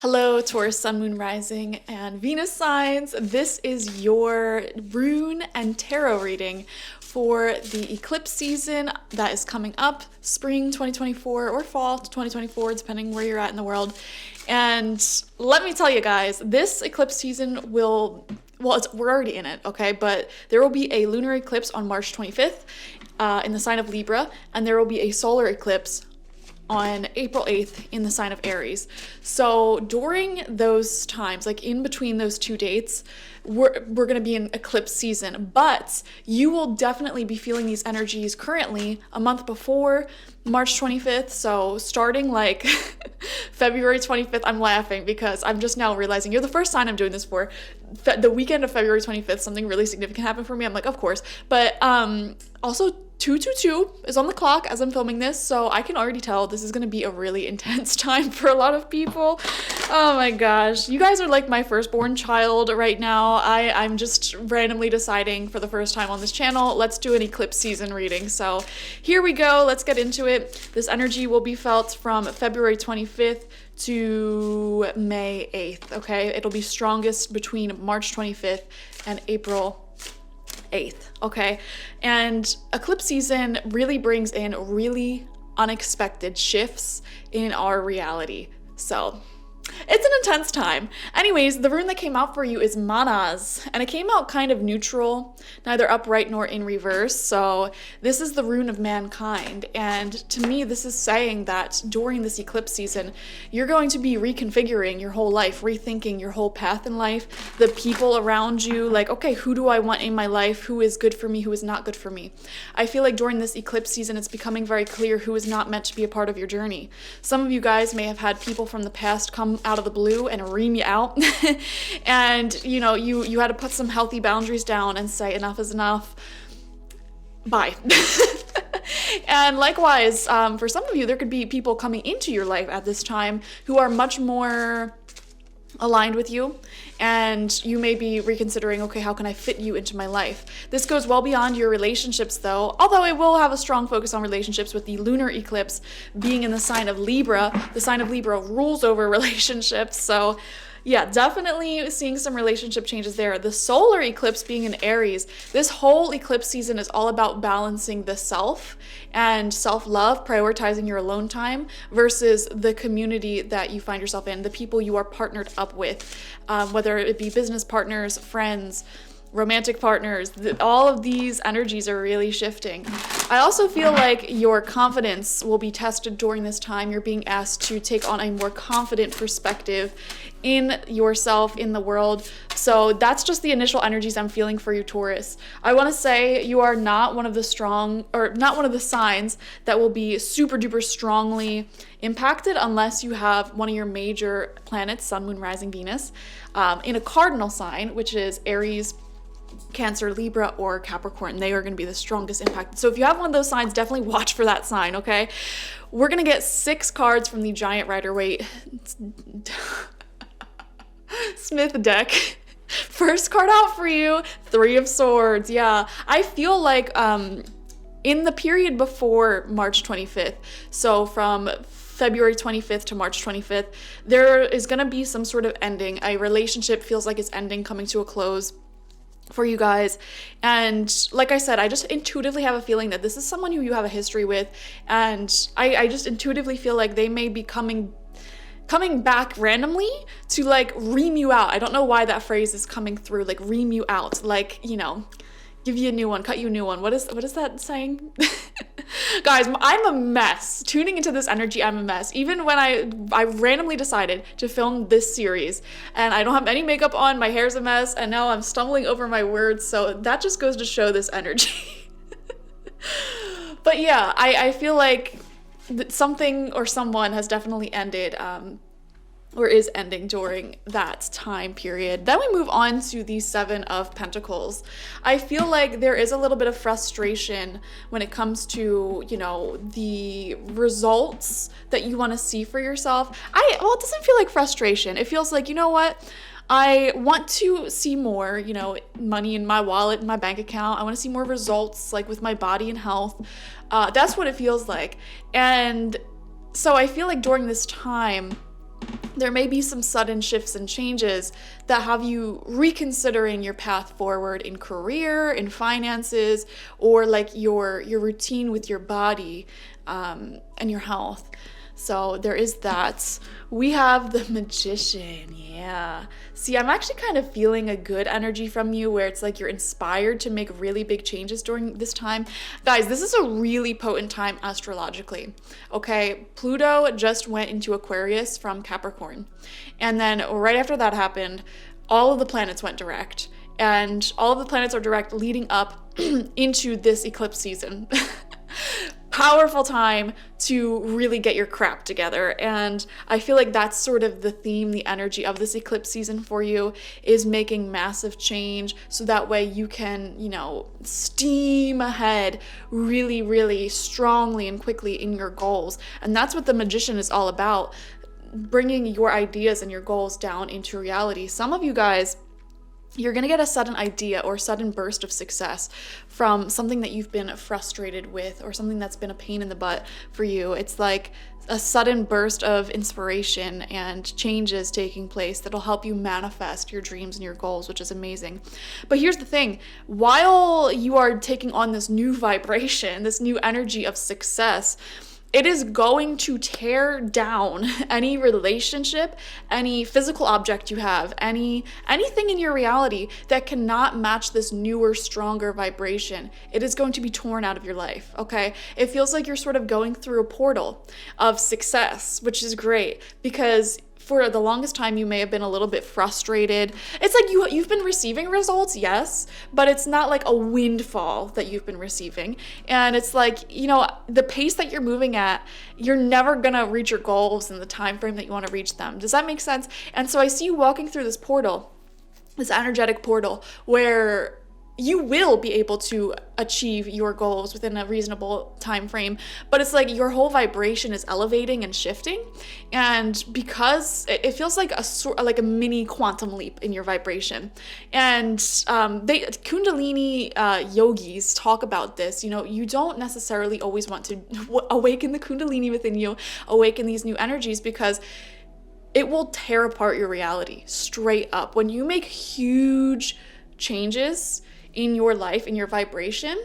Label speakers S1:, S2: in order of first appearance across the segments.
S1: Hello, Taurus, Sun, Moon, Rising, and Venus signs. This is your rune and tarot reading for the eclipse season that is coming up, spring 2024 or fall 2024, depending where you're at in the world. And let me tell you guys, this eclipse season we're already in it, okay? But there will be a lunar eclipse on March 25th in the sign of Libra, and there will be a solar eclipse on April 8th in the sign of Aries. So during those times, like in between those two dates, we're going to be in eclipse season, but you will definitely be feeling these energies currently a month before March 25th. So starting like February 25th, I'm laughing because I'm just now realizing you're the first sign I'm doing this for. The weekend of February 25th, something really significant happened for me. I'm like, of course. But also 222 is on the clock as I'm filming this, so I can already tell this is going to be a really intense time for a lot of people. Oh my gosh. You guys are like my firstborn child right now. I'm just randomly deciding for the first time on this channel, let's do an eclipse season reading. So here we go. Let's get into it. This energy will be felt from February 25th to May 8th, okay? It'll be strongest between March 25th and April 8th, okay? And eclipse season really brings in really unexpected shifts in our reality. So it's an intense time. Anyways, the rune that came out for you is Manas, and it came out kind of neutral, neither upright nor in reverse. So this is the rune of mankind. And to me, this is saying that during this eclipse season, you're going to be reconfiguring your whole life, rethinking your whole path in life, the people around you, like, okay, who do I want in my life? Who is good for me? Who is not good for me? I feel like during this eclipse season, it's becoming very clear who is not meant to be a part of your journey. Some of you guys may have had people from the past come out of the blue and ream you out. And you know, you had to put some healthy boundaries down and say enough is enough. Bye. And likewise, for some of you, there could be people coming into your life at this time who are much more aligned with you, and you may be reconsidering, okay, how can I fit you into my life? This goes well beyond your relationships though, although it will have a strong focus on relationships with the lunar eclipse being in the sign of Libra. The sign of Libra rules over relationships, so yeah, definitely seeing some relationship changes there. The solar eclipse being in Aries, this whole eclipse season is all about balancing the self and self-love, prioritizing your alone time versus the community that you find yourself in, the people you are partnered up with, whether it be business partners, friends, romantic partners. All of these energies are really shifting. I also feel like your confidence will be tested during this time. You're being asked to take on a more confident perspective in yourself, in the world. So that's just the initial energies I'm feeling for you, Taurus. I want to say you are not one of the signs that will be super duper strongly impacted unless you have one of your major planets, Sun, Moon, Rising, Venus, in a cardinal sign, which is Aries, Cancer, Libra, or Capricorn. They are going to be the strongest impacted. So if you have one of those signs, definitely watch for that sign, okay? We're going to get 6 cards from the Giant Rider-Waite Smith deck. First card out for you, 3 of Swords. Yeah, I feel like in the period before March 25th, so from February 25th to March 25th, there is going to be some sort of ending. A relationship feels like it's ending, coming to a close for you guys. And like I said, I just intuitively have a feeling that this is someone who you have a history with, and I just intuitively feel like they may be coming back randomly to like ream you out. I don't know why that phrase is coming through, like ream you out, like, you know, give you a new one, cut you a new one. What is that saying? Guys, I'm a mess. Tuning into this energy, I'm a mess. Even when I randomly decided to film this series and I don't have any makeup on, my hair's a mess, and now I'm stumbling over my words. So that just goes to show this energy. But yeah, I feel like something or someone has definitely ended, or is ending during that time period. Then we move on to the 7 of Pentacles. I feel like there is a little bit of frustration when it comes to, you know, the results that you want to see for yourself. Well, it doesn't feel like frustration. It feels like, you know what? I want to see more, you know, money in my wallet, in my bank account. I want to see more results, like with my body and health. That's what it feels like. And so I feel like during this time, there may be some sudden shifts and changes that have you reconsidering your path forward in career, in finances, or like your routine with your body and your health. So there is that. We have the Magician, yeah. See, I'm actually kind of feeling a good energy from you where it's like you're inspired to make really big changes during this time. Guys, this is a really potent time astrologically, okay? Pluto just went into Aquarius from Capricorn. And then right after that happened, all of the planets went direct. And all of the planets are direct leading up into this eclipse season. Powerful time to really get your crap together. And I feel like that's sort of the theme, the energy of this eclipse season for you is making massive change so that way you can, steam ahead really, really strongly and quickly in your goals. And that's what the Magician is all about, bringing your ideas and your goals down into reality. Some of you guys, you're going to get a sudden idea or sudden burst of success from something that you've been frustrated with or something that's been a pain in the butt for you. It's like a sudden burst of inspiration and changes taking place that'll help you manifest your dreams and your goals, which is amazing. But here's the thing, while you are taking on this new vibration, this new energy of success, it is going to tear down any relationship, any physical object you have, anything in your reality that cannot match this newer, stronger vibration. It is going to be torn out of your life, okay? It feels like you're sort of going through a portal of success, which is great because for the longest time, you may have been a little bit frustrated. It's like you've been receiving results, yes, but it's not like a windfall that you've been receiving. And it's like, the pace that you're moving at, you're never gonna reach your goals in the time frame that you want to reach them. Does that make sense? And so I see you walking through this portal, this energetic portal, where you will be able to achieve your goals within a reasonable time frame, but it's like your whole vibration is elevating and shifting, and because it feels like a mini quantum leap in your vibration. And Kundalini yogis talk about this. You don't necessarily always want to awaken the Kundalini within you, awaken these new energies, because it will tear apart your reality straight up. When you make huge changes in your life, in your vibration,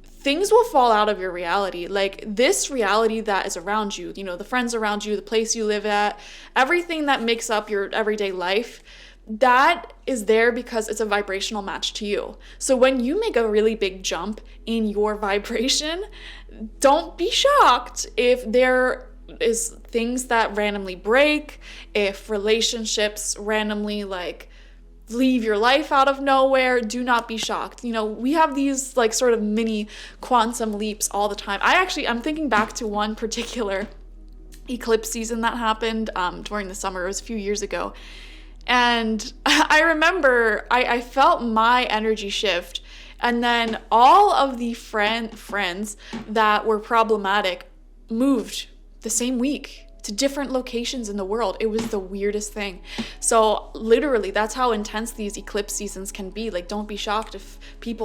S1: things will fall out of your reality. Like this reality that is around you, the friends around you, the place you live at, everything that makes up your everyday life, that is there because it's a vibrational match to you. So when you make a really big jump in your vibration, don't be shocked if there is things that randomly break, if relationships randomly leave your life out of nowhere. Do not be shocked. We have these sort of mini quantum leaps all the time. I'm thinking back to one particular eclipse season that happened during the summer. It was a few years ago. And I remember I felt my energy shift. And then all of the friends that were problematic moved the same week to different locations in the world. It was the weirdest thing. So literally, that's how intense these eclipse seasons can be. Don't be shocked if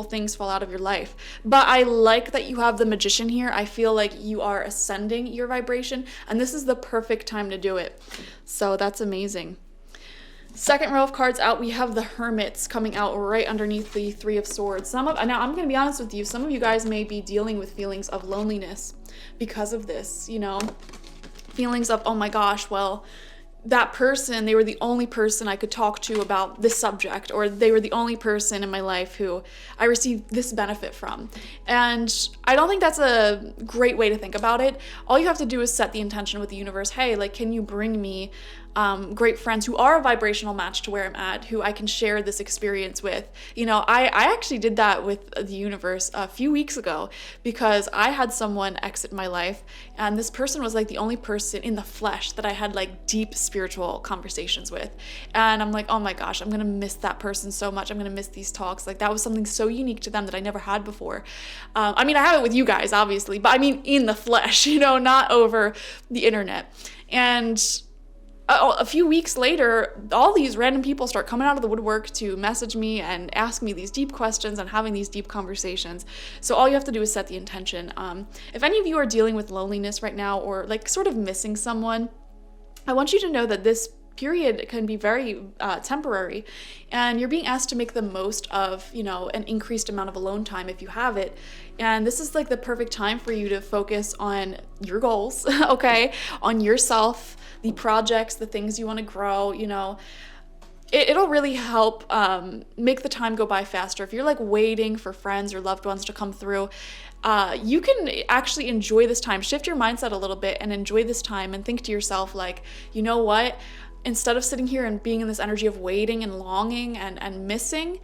S1: things fall out of your life. But I like that you have the Magician here. I feel like you are ascending your vibration, and this is the perfect time to do it. So that's amazing. Second row of cards out, we have the Hermits coming out right underneath the Three of Swords. Now I'm going to be honest with you, some of you guys may be dealing with feelings of loneliness because of this, feelings of, oh my gosh, well, that person, they were the only person I could talk to about this subject, or they were the only person in my life who I received this benefit from. And I don't think that's a great way to think about it. All you have to do is set the intention with the universe. Hey, can you bring me great friends who are a vibrational match to where I'm at, who I can share this experience with. I actually did that with the universe a few weeks ago because I had someone exit my life, and this person was the only person in the flesh that I had deep spiritual conversations with. And I'm like, oh my gosh, I'm gonna miss that person so much. I'm gonna miss these talks. That was something so unique to them that I never had before. I have it with you guys, obviously, but in the flesh, not over the internet. And a few weeks later, all these random people start coming out of the woodwork to message me and ask me these deep questions and having these deep conversations. So all you have to do is set the intention. If any of you are dealing with loneliness right now, or sort of missing someone, I want you to know that this period can be very temporary, and you're being asked to make the most of, an increased amount of alone time if you have it. And this is like the perfect time for you to focus on your goals, okay? On yourself, the projects, the things you want to grow, It'll really help make the time go by faster. If you're like waiting for friends or loved ones to come through, you can actually enjoy this time. Shift your mindset a little bit and enjoy this time and think to yourself like, you know what? Instead of sitting here and being in this energy of waiting and longing and missing,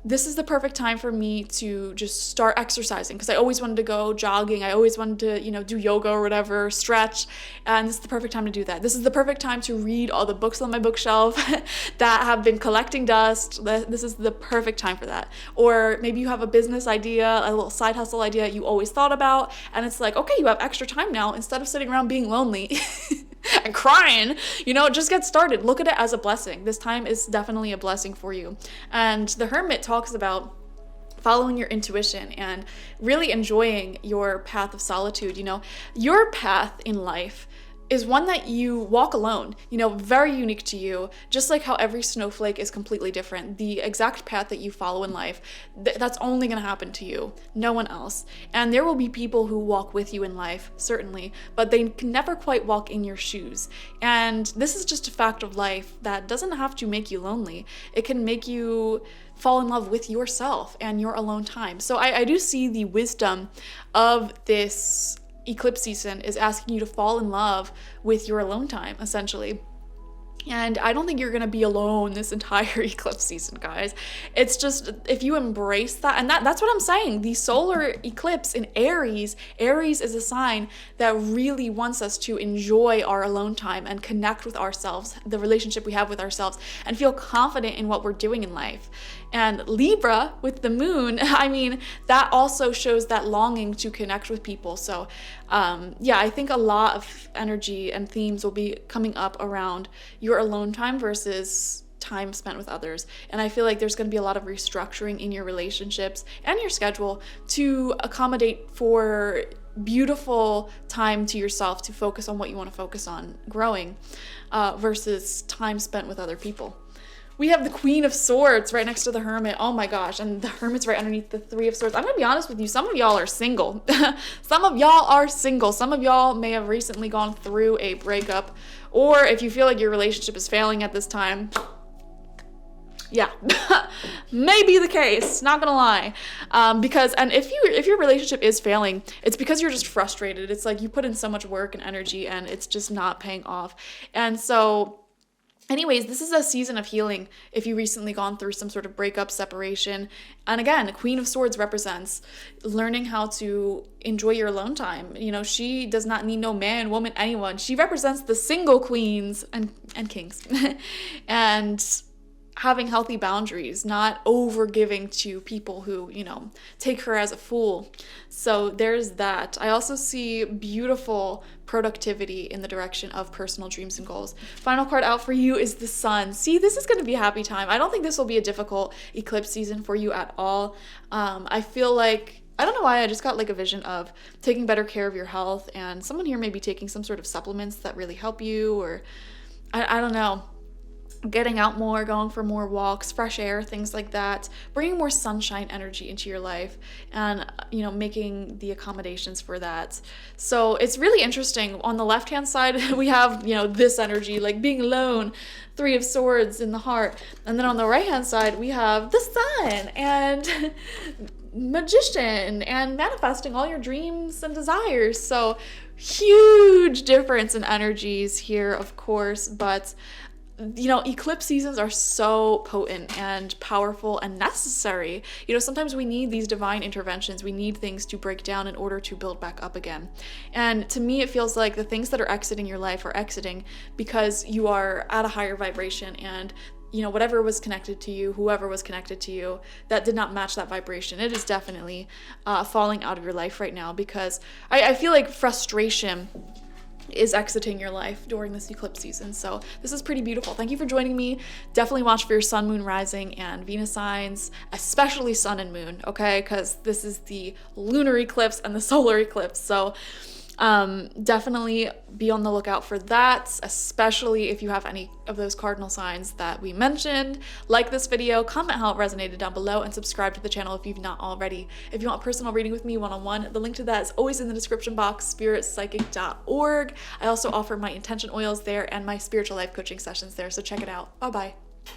S1: this is the perfect time for me to just start exercising, because I always wanted to go jogging. I always wanted to, do yoga or whatever, stretch. And this is the perfect time to do that. This is the perfect time to read all the books on my bookshelf that have been collecting dust. This is the perfect time for that. Or maybe you have a business idea, a little side hustle idea you always thought about. And it's like, okay, you have extra time now. Instead of sitting around being lonely and crying, just get started. Look at it as a blessing. This time is definitely a blessing for you. And the Hermit talks about following your intuition and really enjoying your path of solitude. Your path in life is one that you walk alone, very unique to you, just like how every snowflake is completely different. The exact path that you follow in life, that's only going to happen to you, no one else. And there will be people who walk with you in life, certainly, but they can never quite walk in your shoes. And this is just a fact of life that doesn't have to make you lonely. It can make you fall in love with yourself and your alone time. So I do see the wisdom of this eclipse season is asking you to fall in love with your alone time, essentially. And I don't think you're going to be alone this entire eclipse season, guys. It's just, if you embrace that, and that's what I'm saying. The solar eclipse in Aries is a sign that really wants us to enjoy our alone time and connect with ourselves, the relationship we have with ourselves, and feel confident in what we're doing in life. And Libra with the moon, that also shows that longing to connect with people. So I think a lot of energy and themes will be coming up around your alone time versus time spent with others. And I feel like there's going to be a lot of restructuring in your relationships and your schedule to accommodate for beautiful time to yourself to focus on what you want to focus on growing versus time spent with other people. We have the Queen of Swords right next to the Hermit. Oh my gosh. And the Hermit's right underneath the Three of Swords. I'm going to be honest with you. Some of y'all are single. Some of y'all may have recently gone through a breakup. Or if you feel like your relationship is failing at this time, yeah, may be the case. Not going to lie. And if your relationship is failing, it's because you're just frustrated. It's like you put in so much work and energy and it's just not paying off. And so anyways, this is a season of healing if you recently gone through some sort of breakup, separation. And again, the Queen of Swords represents learning how to enjoy your alone time. She does not need no man, woman, anyone. She represents the single queens and kings. And having healthy boundaries, not over giving to people who, take her as a fool. So there's that. I also see beautiful productivity in the direction of personal dreams and goals. Final card out for you is the Sun. See, this is going to be a happy time. I don't think this will be a difficult eclipse season for you at all. I feel like, I don't know why, I just got like a vision of taking better care of your health, and someone here may be taking some sort of supplements that really help you, or I don't know, getting out more, going for more walks, fresh air, things like that, bringing more sunshine energy into your life, and making the accommodations for that. So it's really interesting. On the left hand side we have this energy, like being alone, Three of Swords in the heart, and then on the right hand side we have the Sun and Magician and manifesting all your dreams and desires. So huge difference in energies here, of course, but eclipse seasons are so potent and powerful and necessary. Sometimes we need these divine interventions. We need things to break down in order to build back up again. And to me, it feels like the things that are exiting your life are exiting because you are at a higher vibration, and whatever was connected to you, whoever was connected to you, that did not match that vibration, it is definitely falling out of your life right now, because I feel like frustration is exiting your life during this eclipse season. So this is pretty beautiful. Thank you for joining me. Definitely watch for your sun, moon, rising, and Venus signs, especially sun and moon, okay? Because this is the lunar eclipse and the solar eclipse. So Definitely be on the lookout for that, especially if you have any of those cardinal signs that we mentioned. Like this video, comment how it resonated down below, and subscribe to the channel if you've not already. If you want a personal reading with me one-on-one, the link to that is always in the description box, spiritpsychic.org. I also offer my intention oils there and my spiritual life coaching sessions there, so check it out. Bye-bye.